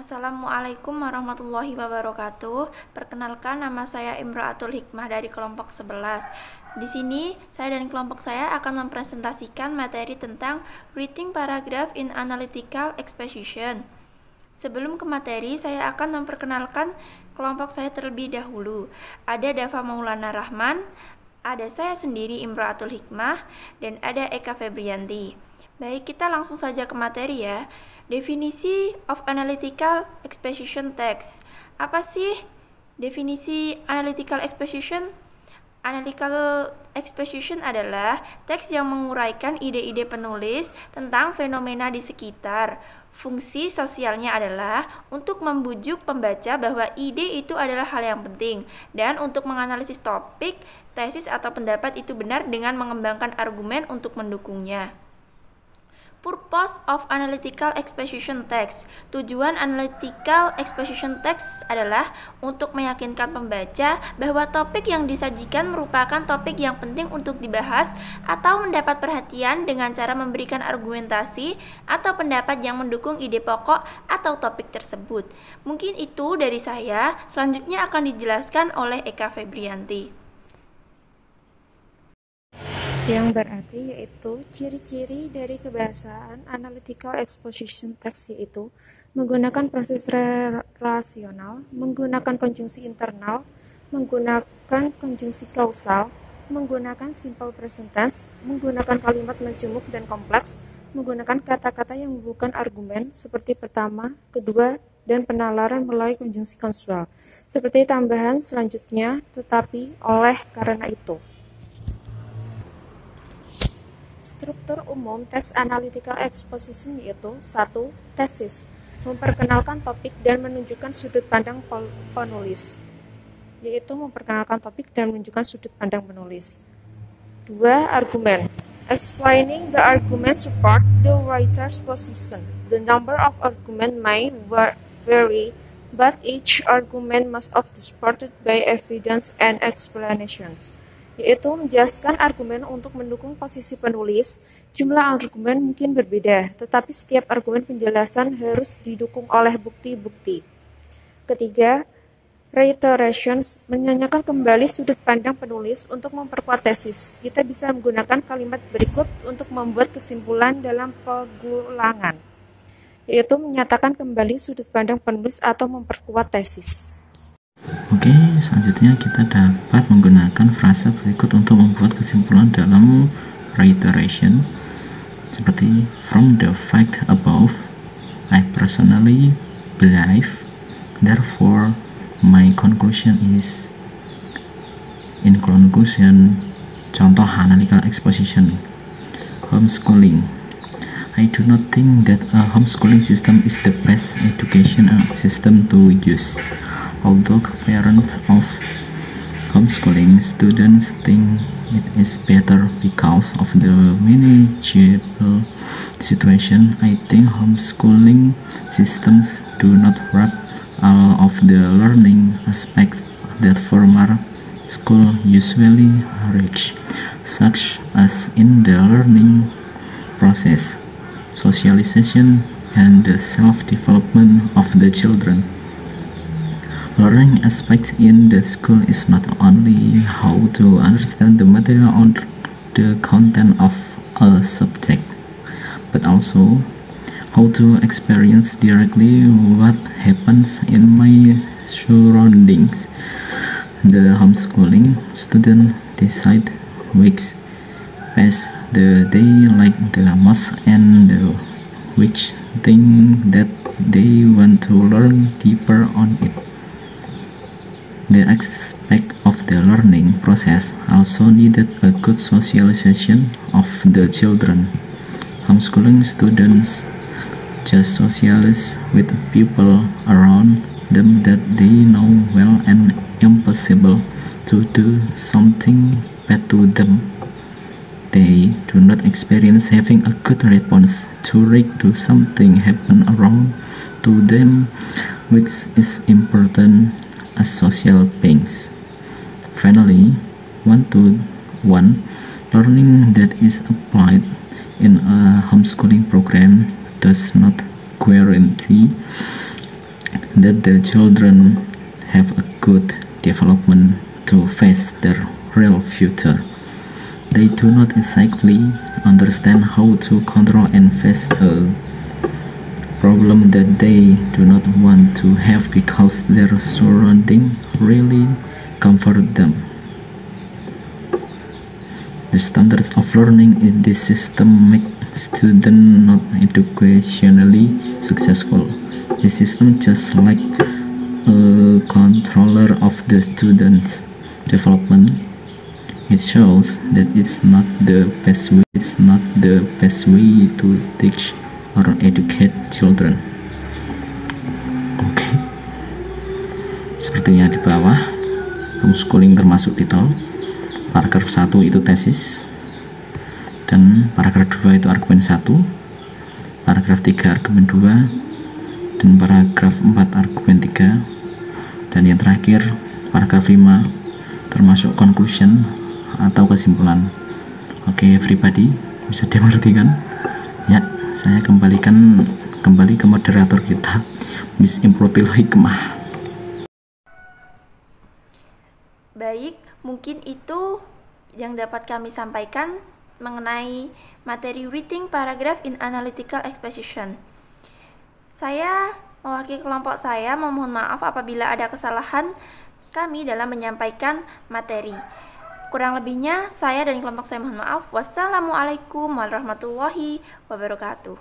Assalamualaikum warahmatullahi wabarakatuh. Perkenalkan, nama saya Imro'atul Hikmah dari kelompok 11. Di sini, saya dan kelompok saya akan mempresentasikan materi tentang Writing Paragraph in Analytical Exposition. Sebelum ke materi, saya akan memperkenalkan kelompok saya terlebih dahulu. Ada Dava Maulana Rahman, ada saya sendiri Imro'atul Hikmah, dan ada Eka Febrianti. Baik, kita langsung saja ke materi ya. Definisi of analytical exposition text. Apa sih definisi analytical exposition? Analytical exposition adalah teks yang menguraikan ide-ide penulis tentang fenomena di sekitar. Fungsi sosialnya adalah untuk membujuk pembaca bahwa ide itu adalah hal yang penting dan untuk menganalisis topik, tesis atau pendapat itu benar dengan mengembangkan argumen untuk mendukungnya. Purpose of analytical exposition text. Tujuan analytical exposition text adalah untuk meyakinkan pembaca bahwa topik yang disajikan merupakan topik yang penting untuk dibahas atau mendapat perhatian dengan cara memberikan argumentasi atau pendapat yang mendukung ide pokok atau topik tersebut. Mungkin itu dari saya, selanjutnya akan dijelaskan oleh Eka Febrianti. Yang berarti yaitu ciri-ciri dari kebahasaan analytical exposition text yaitu menggunakan proses relasional, menggunakan konjungsi internal, menggunakan konjungsi kausal, menggunakan simple present tense, menggunakan kalimat menjemuk dan kompleks, menggunakan kata-kata yang bukan argumen seperti pertama, kedua, dan penalaran melalui konjungsi kausal. Seperti tambahan selanjutnya, tetapi, oleh, karena itu. Struktur umum teks analytical exposition yaitu 1. Tesis, memperkenalkan topik dan menunjukkan sudut pandang penulis, yaitu memperkenalkan topik dan menunjukkan sudut pandang penulis. 2. Argumen, explaining the argument support the writer's position. The number of argument may vary, but each argument must be supported by evidence and explanations, yaitu menjelaskan argumen untuk mendukung posisi penulis. Jumlah argumen mungkin berbeda, tetapi setiap argumen penjelasan harus didukung oleh bukti-bukti. Ketiga, reiterations, menyanyikan kembali sudut pandang penulis untuk memperkuat tesis. Kita bisa menggunakan kalimat berikut untuk membuat kesimpulan dalam pengulangan, yaitu menyatakan kembali sudut pandang penulis atau memperkuat tesis. Oke, selanjutnya kita dapat menggunakan frasa berikut untuk membuat kesimpulan dalam reiteration, seperti from the fact above, I personally believe, therefore my conclusion is. In conclusion, contoh analytical exposition. Homeschooling. I do not think that a homeschooling system is the best education system to use. Although parents of homeschooling students think it is better because of the manageable situation, I think homeschooling systems do not wrap all of the learning aspects that formal school usually reach, such as in the learning process, socialization, and the self-development of the children. Learning aspect in the school is not only how to understand the material or the content of a subject, but also how to experience directly what happens in my surroundings. The homeschooling student decide which phase the they like the most and which thing that they want to learn deeper on it. The aspect of the learning process also needed a good socialization of the children. Homeschooling students just socialize with people around them that they know well and impossible to do something bad to them. They do not experience having a good response to something happen around to them, which is important as social beings. Finally, one-to-one learning that is applied in a homeschooling program does not guarantee that the children have a good development to face their real future. They do not exactly understand how to control and face a problem that they do not want to have because their surroundings really comfort them. The standards of learning in this system make students not educationally successful. The system just like a controller of the student's development. It shows that it's not the best way to teach or educate children. Oke. Sepertinya di bawah homeschooling termasuk titel. Paragraf 1 itu tesis. Dan paragraf 2 itu argumen 1. Paragraf 3 argumen 2. Dan paragraf 4 argumen 3. Dan yang terakhir paragraf 5 termasuk conclusion atau kesimpulan. Oke, everybody, bisa dimengerti kan? Ya, saya kembali ke moderator kita, Miss Imrotil Hikmah. Baik, mungkin itu yang dapat kami sampaikan mengenai materi reading paragraph in analytical exposition. Saya mewakili kelompok saya memohon maaf apabila ada kesalahan kami dalam menyampaikan materi. Kurang lebihnya, saya dan kelompok saya mohon maaf. Wassalamualaikum warahmatullahi wabarakatuh.